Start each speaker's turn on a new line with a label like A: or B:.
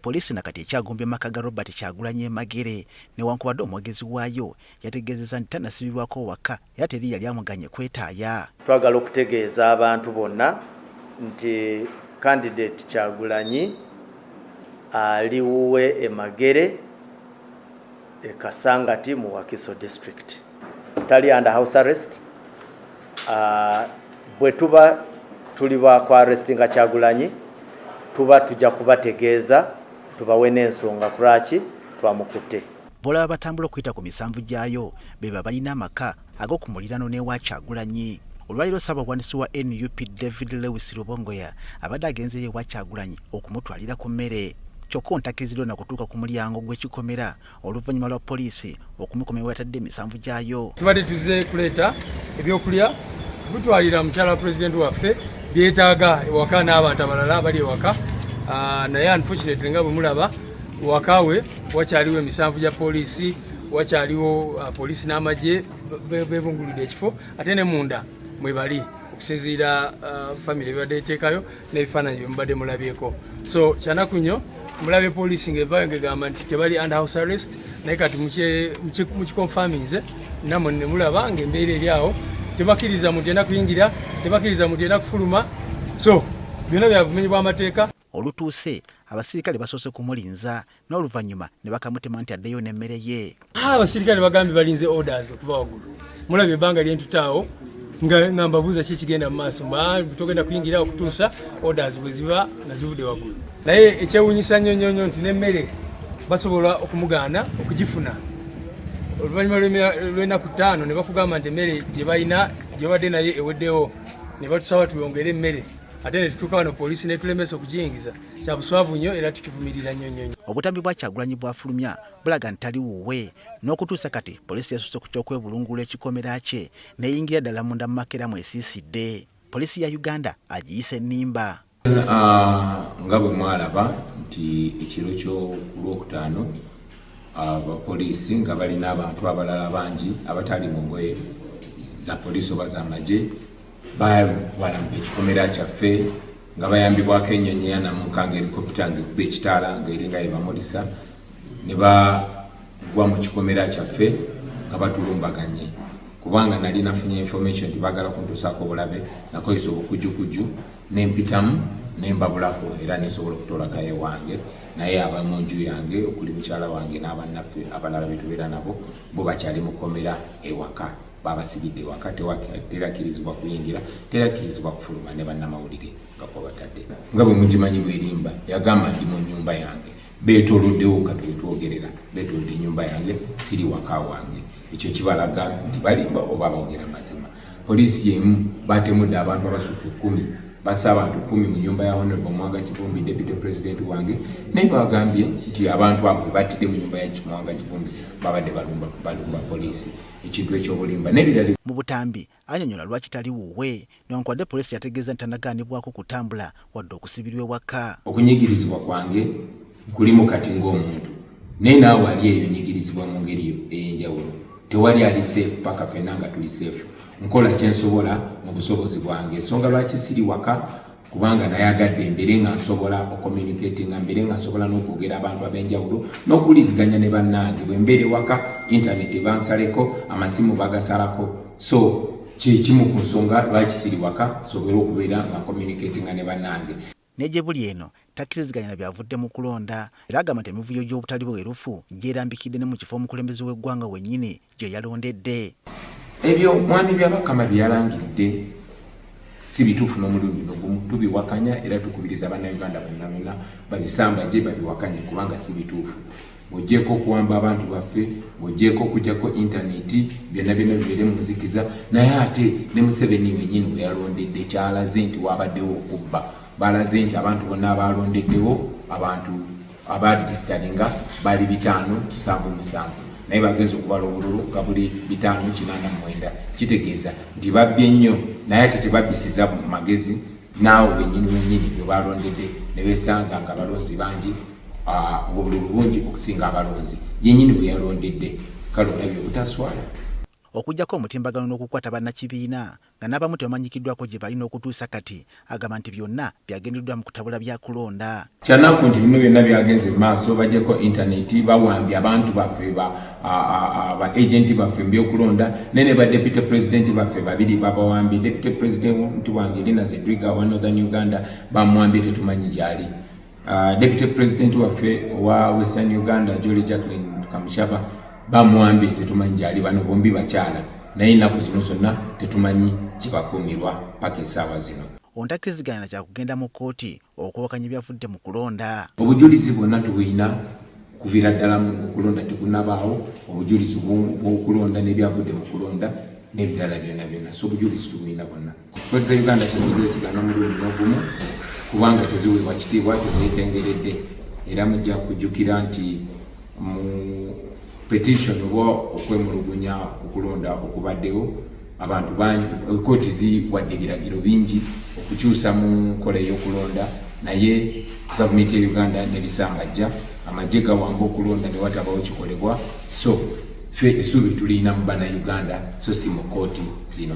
A: Poliisi nakati ekyagombye maka ga Robert Kyagulanyi Magere newankubadde omwogezi waayo yategeezezza nti tannasibirwako waka era teri yali amuganye kwetaaya.
B: Twagala okutegeeza abantu bonna nti candidate Kyagulanyi aliwuwe Magere e Kasangati mu Wakiso district. Tali under house arrest. Bwe tuba tuli ba arrestinga Kyagulanyi tuba tujja kubategeeza tubawe n'ensonga kuraki twamukutte.
A: Bola batambula okuyita ku misanvu gyayo beba balina amaka ag'okumulirano n'ewa Kyagulanyi. Olwaliro Ssaabawandiisi wa NUP David Lewis Rubongoya abadde agenzeeyo ewa Kyagulanyi okumutwalira ku mmere. Kyokka ontakkirizidwa na kutuuka ku mulyango gw'ekikomera oluvannyuma lwa poliisi okumukomya wetadde emisanvu gyayo.
C: Tubadde tuzze kuleeta ebyokulya tutwalira mukyala wa pulezidenti waffe byetaaga ewaka n'abantu abalala bali ewaka. Naye unfortunately nga bwe mulaba wakawe wakyaliwo emisanvu gya poliisi, wakyaliwo poliisi n'amagye bebunguludde ekifo ate ne munda mwe bali okusinziira family ebibadde eteekayo n'ebifaananyi bye mubadde mulabyeko. So kyanaku nnyo mulabye poliisi ng'evaayo ng'egamba nti tebali under house arrest, naye kati mukikonfaminze namwe ne mulaba ng'embeera eri awo tebakkiriza muntu yenna kuyingira, tebakkiriza muntu yenna kufuluma. So byonna bya bumenyi bw'amateeka.
A: Olutuuse abasirikale basoose kumulinza n'oluvannyuma ne bakamutema nti addeyo n'emmere ye.
C: Abasirikale bagambye balinze orders okuva waggulu. Mulabye ebbanga lyentutaawo nga mbabuuza ki kigenda mu maaso, togenda kuyingira okutuusa orders bwe ziba nga zivudde waggulu. Naye ekyewuunyisa nnyo nti n'emmere basobola okumugaana okugifuna. Oluvannyuma lw'ennaku 5 ne bakugamba nti emmere gye balina gye badde naye eweddewo ne batusaba tuyongere emmere. Ate ne tutuuka wano poliisi n'etulemesa okugiyingiza. Kya buswavu nnyo era tukivumirira nnyo.
A: Obutambi bwa Kyagulanyi bwafulumya bulaga nti tali wuwe n'okutuusa kati poliisi yasusse ku ky'okwebulungulula ekikomera kye n'eyingira ddala munda mu Makerere mwesiisidde. Poliisi ya Uganda agiyise nnimba.
D: Nga bwe mwalaba nti ekiro ky'Olwokutaano abapoliisi nga balina abantu abalala bangi abatali mu ngoye za poliisi oba z'amagye balamba ekikomera kyaffe nga bayambibwako ennyonyi ya namukanga helikopita ng'ekuba ekitaala ng'eringa yebamulisa ne bagwa mu kikomera kyaffe nga batulumbaganye. Kubanga nali nafunye information nti baagala kuntuusaako obulabe, nakozesa obukujjukujju n'empitamu nembabulako era nesobola okutolaka ewange, naye abamu nju yange okuli mukyala wange n'abannaffe abalala betubeera nabo bo bakyali mukomera ewaka, babasibidde ewaka, terakkirizibwa kuyingira, terakkirizibwa kufuluma ne bannamawulire nga kwabatadde. Nga bwe mugimanyi bwerimba yagamba ndi mu nnyumba yange, beetoloddewo kati wetwogerera beetolodde ennyumba yange, siri waka wange. Ekyo kibalaga nti balimba oba boogera mazima. Poliisi yemu batemudde abantu abasukka 10, bassa abantu 10 mu nyumba ya Honorable Mwanga Kivumbi, Deputy President wange, naye bagambye nti abantu abo batidde mu nyumba ya Mwanga Kivumbi babadde balumba poliisi. Ekintu ekyobulimba n'ebirala.
A: Mu butambi anyonyola lwaki tali wuwe newankubadde poliisi yategeeza nti anagaanibwako kutambula wadde okusibirwa ewaka.
D: Okunyigirizibwa kwange kulimu kati ng'omuntu, naye naawe ali eyo nyigirizibwa mu ngeri ey'enjawulo. Tewali ali safe paka ffenna nga tuli safe. Nkola kyensobola mu busobozi bwange. Ensonga lwaki siri waka kubanga nayagadde mbere nga nsobola ocommunicatinga, mbere nga nsobola n'okwogera abantu ab'enjawulo n'okuliziganya ne bannange. Bwe mbeere waka internet bansaleko, amasimu bagasalako. So kimu ku nsonga lwaki siri waka, nsobole okubeera nga communicatinga ne bannange.
A: Neje buli eno takkiriziganya na byavudde mu kulonda era agamba nti emivuyo gy'obutali bwerufu gyerambikidde ne mu kifo omukulembeze w'eggwanga wennyini gye yalondedde.
D: Ebyo mwami by'Abakama byalangidde si bituufu n'omulundi n'ogumu, tubiwakanya era tukubiriza bannayuganda bonna babisambajje babiwakanye kubanga si bituufu. Bw'oggyeko okuwamba abantu baffe, bw'oggyeko okuggyako intaneti, byonna bibeere mu nzikiza, naye ate ne Museveni wennyini bwe yalondedde kyalaze nti waabaddewo okubba. Balaze nti abantu bonna abalondeddewo abantu abaregistaringa bali 577, naye bagenza okubala obululu nga buli 589. Kitegeeza nti babbye nnyo naye ate tebabbisiza mu magezi, naawe wennyini bwe balondedde ne beesanga nga abalonzi bangi, obululu bungi okusinga abalonzi yennyini bwe yalondedde. Kale olabye obutaswala.
A: okujjako omutimbagano n'okukwata bannakibiina nga n'abamu tebamanyikiddwako gye balina okutuusa kati agamba nti byonna byagendeddwa mu kutabula bya kulonda.
D: Kyanaku nti bino byonna byagenze mu maaso bagyeko intaneti bawambye abantu baffe ba agenti baffe mu byokulonda ne ba deputy president baffe babiri babawambye. Deputy president wange Lina Zedriga wa Northern Uganda bamwambye tetumanyi gyali. Deputy president waffe wa Western Uganda Jolly Jacqueline Kamushaba bamwambye tetumanyi gyali. Bano bombi bakyala naye ennaku zino zonna tetumanyi kibakuumirwa paka essaawa zino.
A: Ontakkiriziganya kya kugenda mu kkooti okuwakanya ebyavudde mu kulonda.
D: Obujulizi bwonna tubuyina kuviira ddala mu kulonda tekunabaawo. Obujulizi bw'okulonda n'ebyavudde mu kulonda n'ebirala byonna. So obujulizi tubuyina bwonna. Kkooti za Uganda tetuzeesigana omulundi n'ogumu kubanga teziweebwa kitiibwa, tezeetengeredde. Era mujja kujjukira nti mu petition oba okwemulugunya okulonda okubaddewo abantu bangi, kkooti ziwadde ebiragiro bingi okukyusa mu nkola ey'okulonda, naye gavumenti ya Uganda nebisangajja amagye gawamba okulonda ne watabawo kikolebwa. So ffe essuubi tulina mu Bannayuganda so si mu kkooti zino.